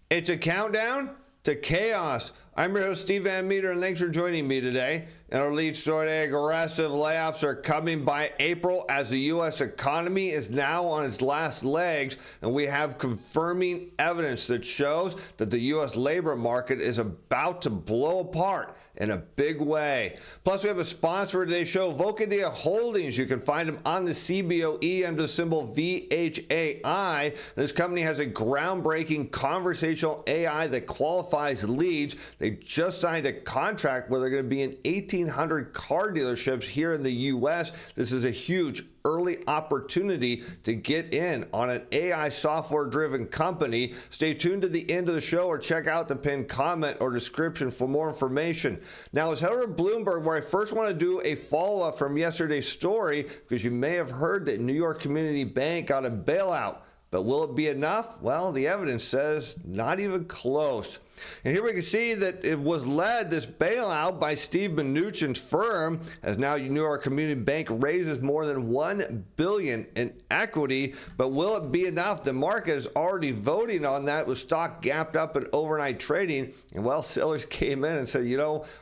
It's a countdown to chaos. I'm your host, Steve Van Metre, and thanks for joining me today. And our lead story today, aggressive layoffs are coming by April as the U.S. economy is now on its last legs, and we have confirming evidence that shows that the U.S. labor market is about to blow apart in a big way. Plus, we have a sponsor for today's show, Vocadia Holdings. You can find them on the CBOE under the symbol VHAI. This company has a groundbreaking conversational AI that qualifies leads. They just signed a contract where they're going to be in 1,800 car dealerships here in the U.S. This is a huge early opportunity to get in on an AI software-driven company. Stay tuned to the end of the show or check out the pinned comment or description for more information. Now, let's head over to Bloomberg, where I first want to do a follow-up from yesterday's story, because you may have heard that New York Community Bank got a bailout. But will it be enough? Well, the evidence says not even close. And here we can see that it was led, this bailout, by Steve Mnuchin's firm, as now New York Community Bank raises more than $1 billion in equity. But will it be enough? The market is already voting on that, with stock gapped up in overnight trading. And well, sellers came in and said,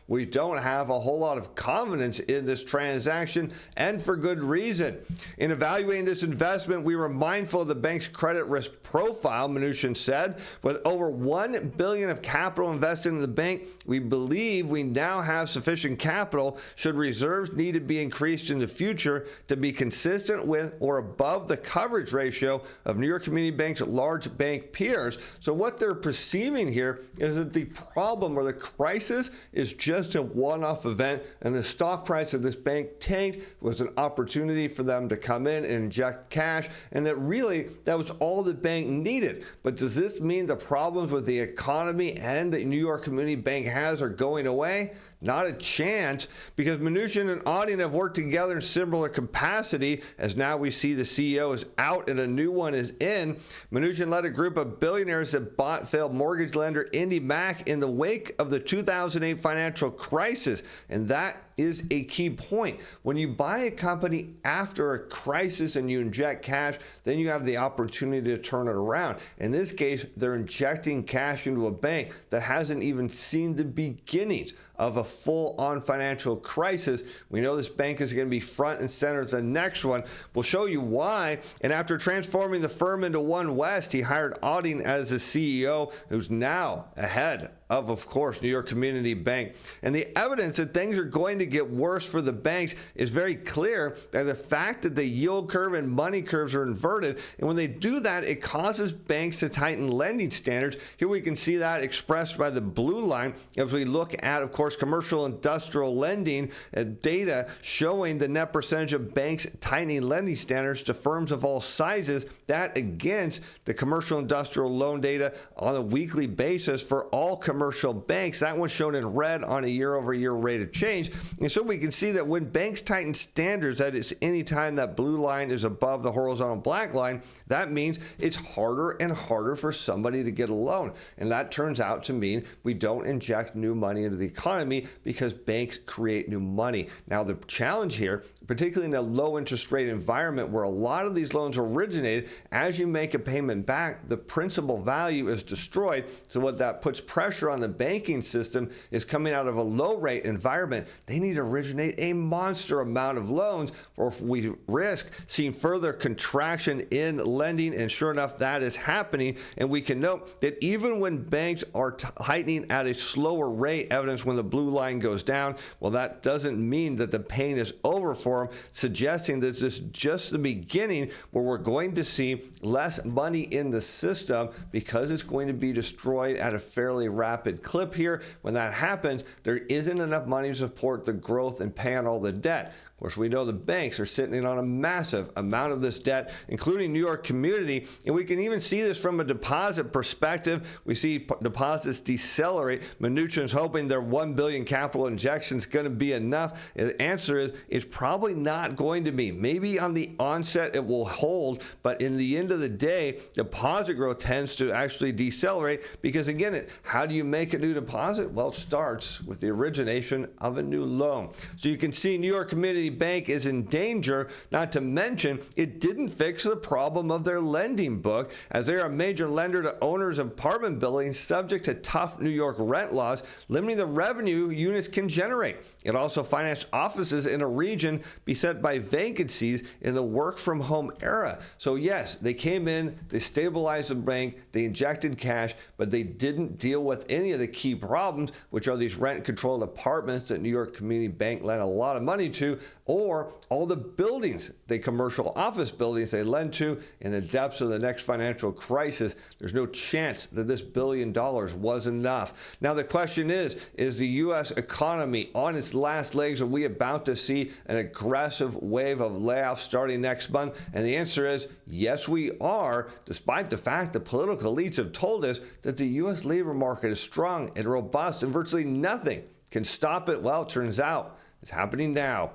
we don't have a whole lot of confidence in this transaction, and for good reason. In evaluating this investment, we were mindful of the bank's credit risk profile, Mnuchin said. With over $1 billion of capital invested in the bank, we believe we now have sufficient capital, should reserves need to be increased in the future, to be consistent with or above the coverage ratio of New York Community Bank's large bank peers. So what they're perceiving here is that the problem or the crisis is just a one-off event, and the stock price of this bank tanked was an opportunity for them to come in and inject cash, and that was all the bank needed. But does this mean the problems with the economy and the New York Community Bank has are going away? Not a chance, because Mnuchin and Audien have worked together in similar capacity, as now we see the CEO is out and a new one is in. Mnuchin led a group of billionaires that bought failed mortgage lender Indy Mac in the wake of the 2008 financial crisis, and that is a key point. When you buy a company after a crisis and you inject cash, then you have the opportunity to turn it around. In this case, they're injecting cash into a bank that hasn't even seen the beginnings of a full-on financial crisis. We know this bank is going to be front and center as the next one. We'll show you why. And after transforming the firm into One West, he hired Audien as the CEO, who's now ahead of course, New York Community Bank. And the evidence that things are going to get worse for the banks is very clear by the fact that the yield curve and money curves are inverted. And when they do that, it causes banks to tighten lending standards. Here we can see that expressed by the blue line as we look at, of course, commercial industrial lending data showing the net percentage of banks tightening lending standards to firms of all sizes. That against the commercial industrial loan data on a weekly basis for all commercial banks. That one's shown in red on a year-over-year rate of change. And so we can see that when banks tighten standards, that is any time that blue line is above the horizontal black line, that means it's harder and harder for somebody to get a loan. And that turns out to mean we don't inject new money into the economy, because banks create new money. Now, the challenge here, particularly in a low interest rate environment where a lot of these loans originated, as you make a payment back, the principal value is destroyed. So what that puts pressure on the banking system is, coming out of a low rate environment, they need to originate a monster amount of loans, or if we risk seeing further contraction in lending. And sure enough, that is happening. And we can note that even when banks are tightening at a slower rate, evidence when the blue line goes down, well, that doesn't mean that the pain is over for them, suggesting that this is just the beginning, where we're going to see less money in the system because it's going to be destroyed at a fairly rapid clip here. When that happens, there isn't enough money to support the growth and pay on all the debt. Of course, we know the banks are sitting on a massive amount of this debt, including New York Community, and we can even see this from a deposit perspective. We see deposits decelerate. Mnuchin's hoping their $1 billion capital injection is going to be enough. And the answer is it's probably not going to be. Maybe on the onset it will hold, but in the end of the day, deposit growth tends to actually decelerate, because again, how do you make a new deposit? Well, it starts with the origination of a new loan. So you can see New York Community Bank is in danger, not to mention it didn't fix the problem of their lending book, as they are a major lender to owners of apartment buildings subject to tough New York rent laws, limiting the revenue units can generate. It also financed offices in a region beset by vacancies in the work from home era. So yes, they came in, they stabilized the bank, they injected cash, but they didn't deal with any of the key problems, which are these rent-controlled apartments that New York Community Bank lent a lot of money to, or all the buildings, the commercial office buildings they lend to in the depths of the next financial crisis. There's no chance that this $1 billion was enough. Now the question is the U.S. economy on its last legs? Are we about to see an aggressive wave of layoffs starting next month? And the answer is yes, we are, despite the fact that political elites have told us that the U.S. labor market is strong and robust and virtually nothing can stop it. Well, it turns out it's happening now.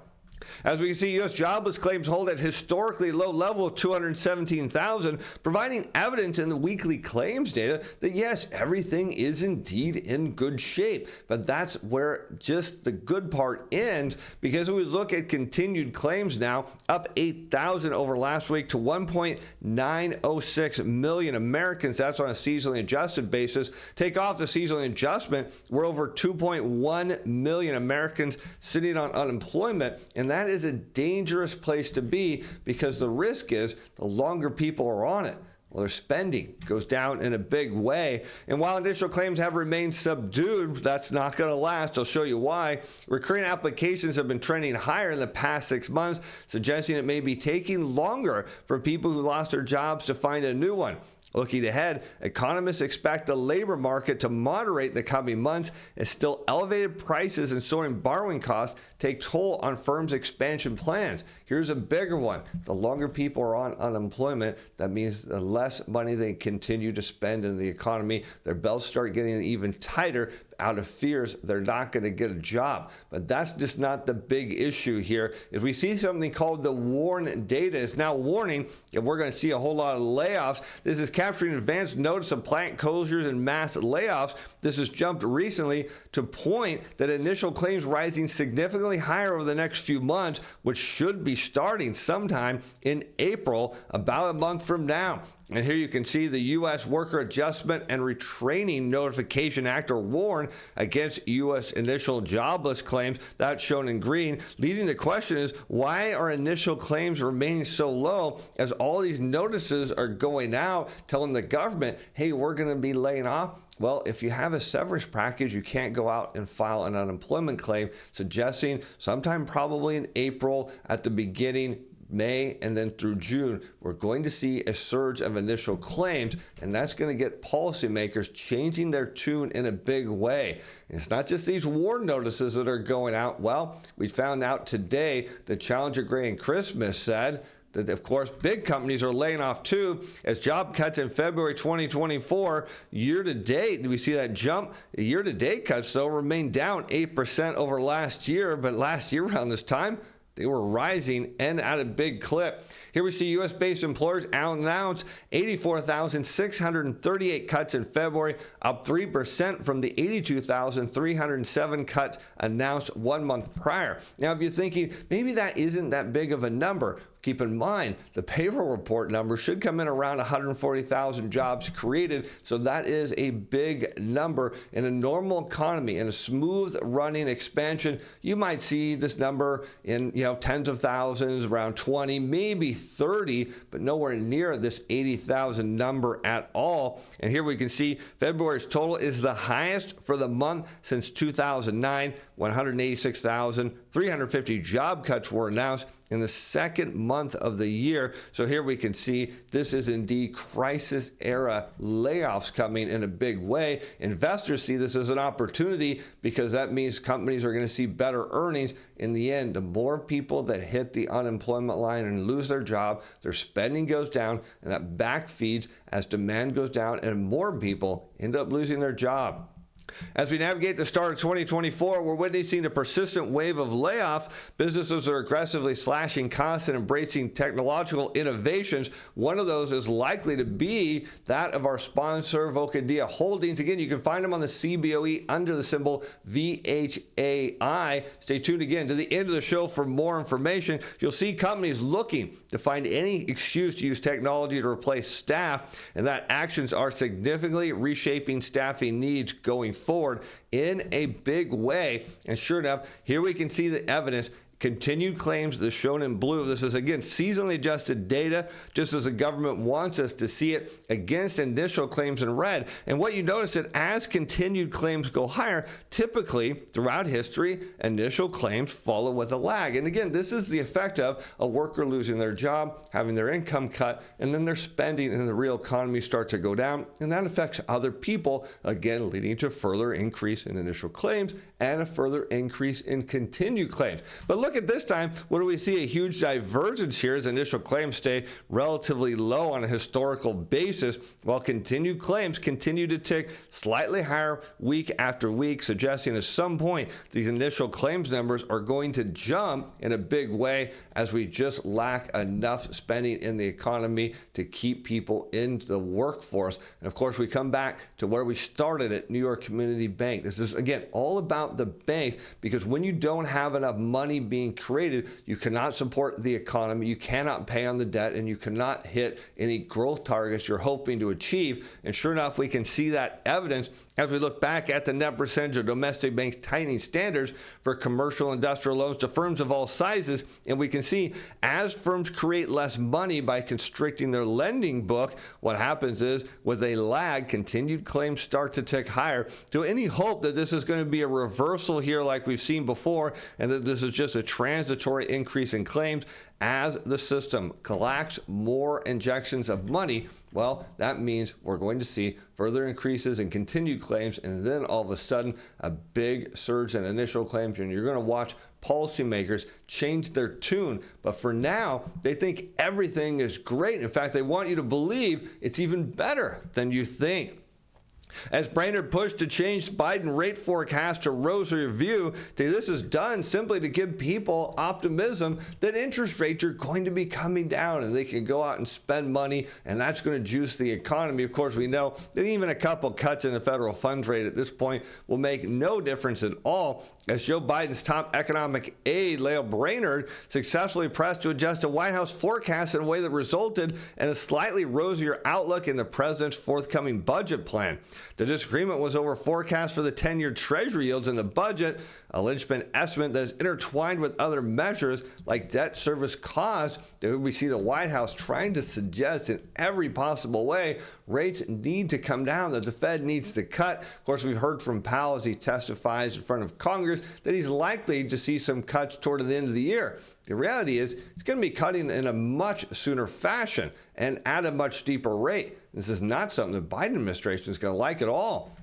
As we can see, U.S. jobless claims hold at historically low level of 217,000, providing evidence in the weekly claims data that yes, everything is indeed in good shape. But that's where just the good part ends, because when we look at continued claims now, up 8,000 over last week to 1.906 million Americans. That's on a seasonally adjusted basis. Take off the seasonal adjustment, we're over 2.1 million Americans sitting on unemployment, and that is a dangerous place to be, because the risk is the longer people are on it, well, their spending goes down in a big way. And while initial claims have remained subdued, that's not going to last. I'll show you why. Recurring applications have been trending higher in the past 6 months, suggesting it may be taking longer for people who lost their jobs to find a new one. Looking ahead, economists expect the labor market to moderate in the coming months as still elevated prices and soaring borrowing costs take toll on firms' expansion plans. Here's a bigger one. The longer people are on unemployment, that means the less money they continue to spend in the economy. Their belts start getting even tighter out of fears they're not going to get a job. But that's just not the big issue here. If we see something called the WARN data is now warning that we're going to see a whole lot of layoffs. This is capturing advanced notice of plant closures and mass layoffs. This has jumped recently to point that initial claims rising significantly higher over the next few months, which should be starting sometime in April, about a month from now. And here you can see the U.S. Worker Adjustment and Retraining Notification Act, or WARN, against U.S. initial jobless claims. That's shown in green. Leading the question is, why are initial claims remaining so low as all these notices are going out telling the government, hey, we're going to be laying off? Well, if you have a severance package, you can't go out and file an unemployment claim, suggesting sometime probably in April at the beginning, May, and then through June, we're going to see a surge of initial claims, and that's going to get policymakers changing their tune in a big way. And it's not just these WARN notices that are going out. Well, we found out today that Challenger Gray and Christmas said that, of course, big companies are laying off too, as job cuts in February 2024. Year to date, we see that jump. Year to date cuts, though, remain down 8% over last year, but last year around this time, they were rising and at a big clip. Here we see U.S.-based employers announce 84,638 cuts in February, up 3% from the 82,307 cuts announced 1 month prior. Now, if you're thinking maybe that isn't that big of a number, keep in mind the payroll report number should come in around 140,000 jobs created. So that is a big number. In a normal economy, in a smooth running expansion, you might see this number in tens of thousands, around 20, maybe 30, but nowhere near this 80,000 number at all. And here we can see February's total is the highest for the month since 2009. 186,350 job cuts were announced in the second month of the year. So here we can see this is indeed crisis era layoffs coming in a big way. Investors see this as an opportunity, because that means companies are going to see better earnings. In the end, the more people that hit the unemployment line and lose their job, their spending goes down, and that backfeeds as demand goes down and more people end up losing their job. As we navigate the start of 2024, we're witnessing a persistent wave of layoffs. Businesses are aggressively slashing costs and embracing technological innovations. One of those is likely to be that of our sponsor, Vocadia Holdings. Again, you can find them on the CBOE under the symbol VHAI. Stay tuned again to the end of the show for more information. You'll see companies looking to find any excuse to use technology to replace staff, and that actions are significantly reshaping staffing needs going forward in a big way. And sure enough, here we can see the evidence. Continued claims, the shown in blue. This is, again, seasonally adjusted data, just as the government wants us to see it, against initial claims in red. And what you notice that as continued claims go higher, typically throughout history, initial claims follow with a lag. And again, this is the effect of a worker losing their job, having their income cut, and then their spending in the real economy start to go down. And that affects other people, again, leading to further increase in initial claims and a further increase in continued claims. But look at this time, what do we see? A huge divergence here as initial claims stay relatively low on a historical basis, while continued claims continue to tick slightly higher week after week, suggesting at some point these initial claims numbers are going to jump in a big way as we just lack enough spending in the economy to keep people in the workforce. And of course, we come back to where we started at New York Community Bank. This is, again, all about the bank, because when you don't have enough money being created, you cannot support the economy, you cannot pay on the debt, and you cannot hit any growth targets you're hoping to achieve. And sure enough, we can see that evidence as we look back at the net percentage of domestic banks tightening standards for commercial industrial loans to firms of all sizes. And we can see as firms create less money by constricting their lending book, what happens is with a lag, continued claims start to tick higher. So any hope that this is going to be a reversal here like we've seen before, and that this is just a transitory increase in claims as the system collects more injections of money, well, that means we're going to see further increases in continued claims, and then all of a sudden a big surge in initial claims, and you're going to watch policymakers change their tune. But for now, they think everything is great. In fact, they want you to believe it's even better than you think. As Brainerd pushed to change Biden rate forecast to rosier view, this is done simply to give people optimism that interest rates are going to be coming down and they can go out and spend money, and that's going to juice the economy. Of course, we know that even a couple cuts in the federal funds rate at this point will make no difference at all, as Joe Biden's top economic aide, Lael Brainerd, successfully pressed to adjust a White House forecast in a way that resulted in a slightly rosier outlook in the president's forthcoming budget plan. The disagreement was over forecasts for the 10-year Treasury yields in the budget, a linchpin estimate that is intertwined with other measures like debt service costs that we see the White House trying to suggest in every possible way rates need to come down, that the Fed needs to cut. Of course, we've heard from Powell as he testifies in front of Congress that he's likely to see some cuts toward the end of the year. The reality is it's going to be cutting in a much sooner fashion and at a much steeper rate. This is not something the Biden administration is going to like at all.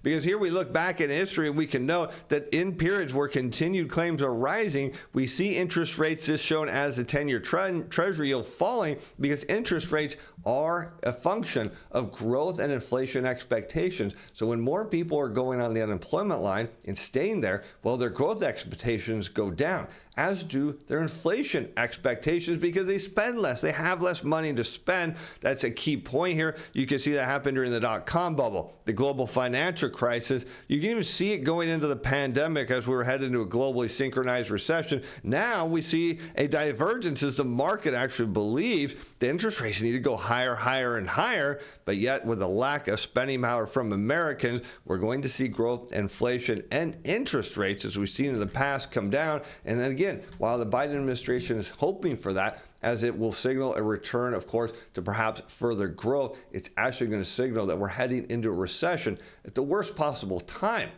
Because here we look back in history and we can note that in periods where continued claims are rising, we see interest rates, as shown as the 10-year Treasury yield, falling because interest rates are a function of growth and inflation expectations. So when more people are going on the unemployment line and staying there, well, their growth expectations go down, as do their inflation expectations, because they spend less. They have less money to spend. That's a key point here. You can see that happen during the dot-com bubble, the global financial crisis. You can even see it going into the pandemic as we were headed into a globally synchronized recession. Now we see a divergence as the market actually believes the interest rates need to go higher, higher, and higher. But yet, with a lack of spending power from Americans, we're going to see growth, inflation, and interest rates, as we've seen in the past, come down. And then again, while the Biden administration is hoping for that, as it will signal a return, of course, to perhaps further growth, it's actually going to signal that we're heading into a recession at the worst possible time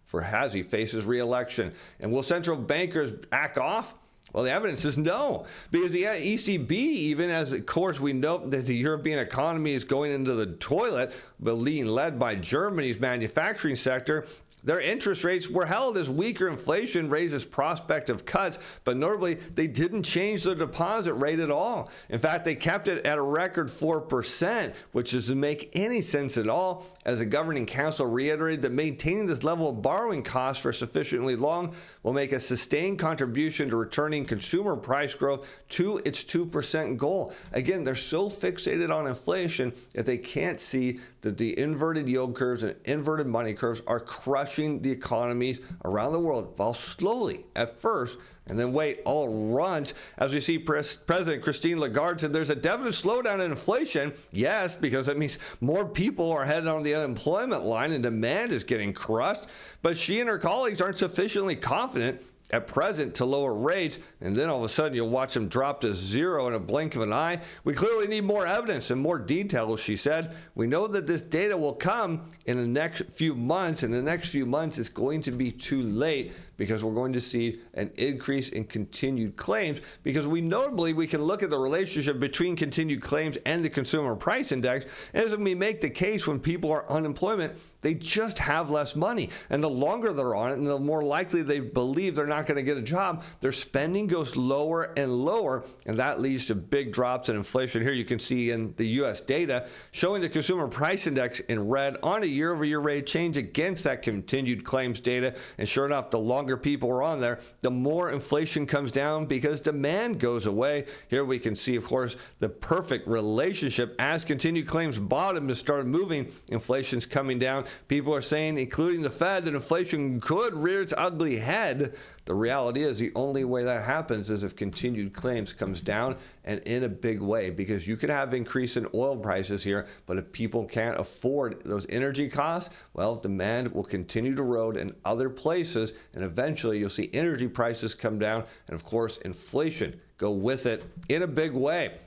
for as he faces re-election. And will central bankers back off? Well, the evidence is no, because the ECB, even as, of course, we know that the European economy is going into the toilet, but being led by Germany's manufacturing sector, their interest rates were held as weaker inflation raises prospect of cuts, but notably, they didn't change their deposit rate at all. In fact, they kept it at a record 4%, which doesn't make any sense at all, as the governing council reiterated that maintaining this level of borrowing costs for sufficiently long will make a sustained contribution to returning consumer price growth to its 2% goal. Again, they're so fixated on inflation that they can't see that the inverted yield curves and inverted money curves are crushing the economies around the world, while slowly at first, and then wait, all runs. As we see President Christine Lagarde said, there's a definite slowdown in inflation. Yes, because that means more people are headed on the unemployment line and demand is getting crushed. But she and her colleagues aren't sufficiently confident at present to lower rates, and then all of a sudden you'll watch them drop to zero in a blink of an eye. We clearly need more evidence and more details, she said. We know that this data will come in the next few months. In the next few months, it's going to be too late because we're going to see an increase in continued claims, because we can look at the relationship between continued claims and the consumer price index. And as we make the case, when people are unemployment, they just have less money. And the longer they're on it, and the more likely they believe they're not going to get a job, their spending goes lower and lower. And that leads to big drops in inflation. Here you can see in the U.S. data showing the consumer price index in red on a year-over-year rate of change against that continued claims data. And sure enough, the longer people are on there, the more inflation comes down because demand goes away. Here we can see, of course, the perfect relationship. As continued claims bottom and started moving, inflation's coming down. People are saying, including the Fed, that inflation could rear its ugly head. The reality is the only way that happens is if continued claims comes down, and in a big way, because you could have increase in oil prices here, but if people can't afford those energy costs, well, demand will continue to erode in other places, and eventually you'll see energy prices come down, and of course inflation go with it in a big way.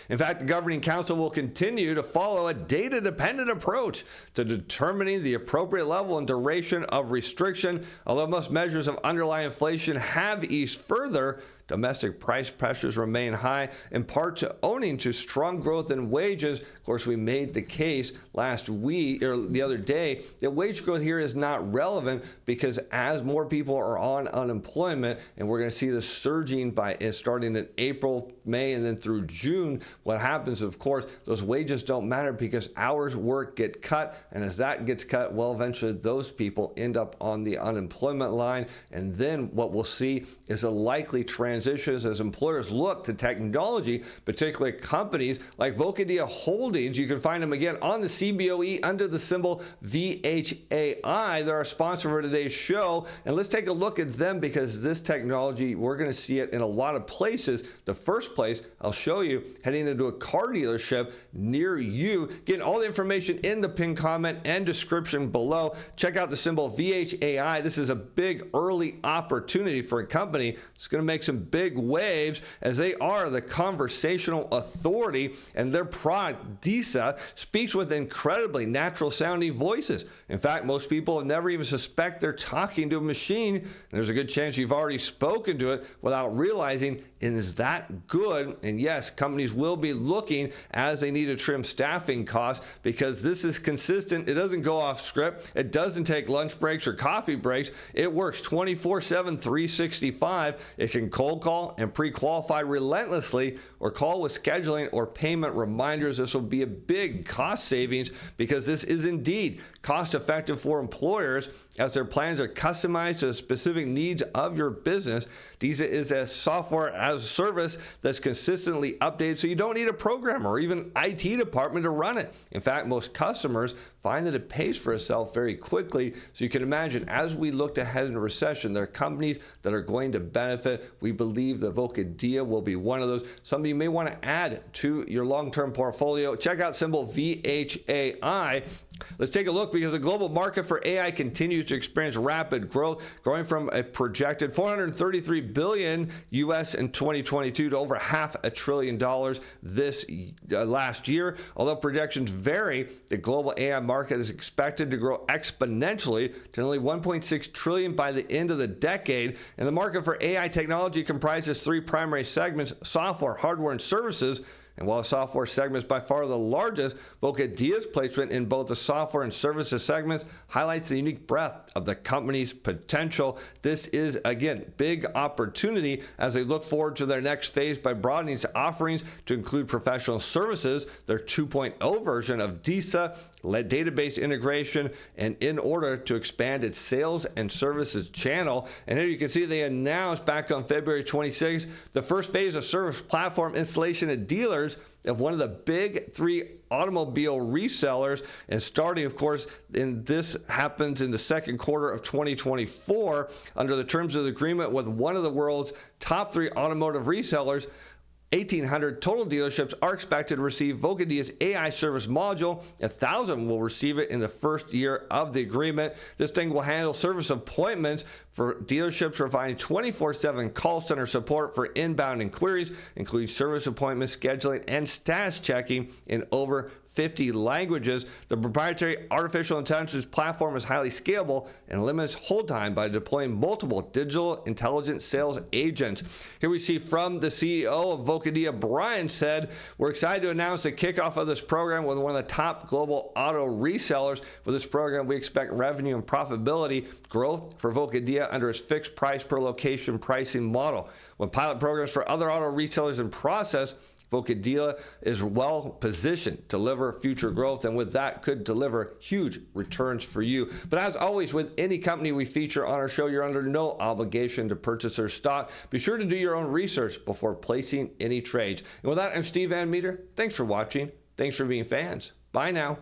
In fact, the Governing Council will continue to follow a data-dependent approach to determining the appropriate level and duration of restriction. Although most measures of underlying inflation have eased further, domestic price pressures remain high, in part owing to strong growth in wages. Of course, we made the case last week or the other day that wage growth here is not relevant, because as more people are on unemployment, and we're going to see this surging starting in April, May, and then through June, what happens, of course, those wages don't matter because hours worked get cut, and as that gets cut, well, eventually those people end up on the unemployment line. And then what we'll see is a likely transition as employers look to technology, particularly companies like Vocadia Holdings. You can find them again on the CBOE under the symbol VHAI. They're our sponsor for today's show. And let's take a look at them, because this technology, we're going to see it in a lot of places. The first place I'll show you, heading into a car dealership near you. Getting all the information in the pinned comment and description below. Check out the symbol VHAI. This is a big early opportunity for a company. It's going to make some big waves, as they are the conversational authority, and their product, DISA, speaks with incredibly natural sounding voices. In fact, most people never even suspect they're talking to a machine, and there's a good chance you've already spoken to it without realizing it is that good. And yes, companies will be looking as they need to trim staffing costs, because this is consistent. It doesn't go off script. It doesn't take lunch breaks or coffee breaks. It works 24/7, 365. It can cold call and pre-qualify relentlessly, or call with scheduling or payment reminders. This will be a big cost savings, because this is indeed cost effective for employers, as their plans are customized to the specific needs of your business. DISA is a software as a service that's consistently updated, so you don't need a programmer or even IT department to run it. In fact, most customers find that it pays for itself very quickly. So you can imagine, as we look ahead in a recession, there are companies that are going to benefit. We believe that Vocadia will be one of those. Some of you may want to add to your long-term portfolio. Check out symbol VHAI. Let's take a look, because the global market for AI continues to experience rapid growth, growing from a projected $433 billion US in 2022 to over $500 billion this last year. Although projections vary, the global AI market is expected to grow exponentially to nearly $1.6 trillion by the end of the decade. And the market for AI technology comprises three primary segments: software, hardware, and services. And while the software segment is by far the largest, Vocadia's placement in both the software and services segments highlights the unique breadth of the company's potential. This is, again, big opportunity as they look forward to their next phase by broadening its offerings to include professional services, their 2.0 version of DISA, database integration, and in order to expand its sales and services channel. And here you can see they announced back on February 26th the first phase of service platform installation at dealers of one of the big three automobile resellers. And starting, of course, this happens in the second quarter of 2024 under the terms of the agreement with one of the world's top three automotive resellers. 1,800 total dealerships are expected to receive Vocadia's AI service module. 1,000 will receive it in the first year of the agreement. This thing will handle service appointments for dealerships, providing 24/7 call center support for inbound inquiries, including service appointment scheduling and status checking in over 50 languages. The proprietary artificial intelligence platform is highly scalable and limits hold time by deploying multiple digital intelligence sales agents. Here we see from the CEO of Vocadia, Brian, said, "We're excited to announce the kickoff of this program with one of the top global auto resellers. For this program, we expect revenue and profitability growth for Vocadia under its fixed price per location pricing model. With pilot programs for other auto resellers in process, Vocadia is well positioned to deliver future growth, and with that could deliver huge returns for you." But as always, with any company we feature on our show, you're under no obligation to purchase their stock. Be sure to do your own research before placing any trades. And with that, I'm Steve Van Metre. Thanks for watching. Thanks for being fans. Bye now.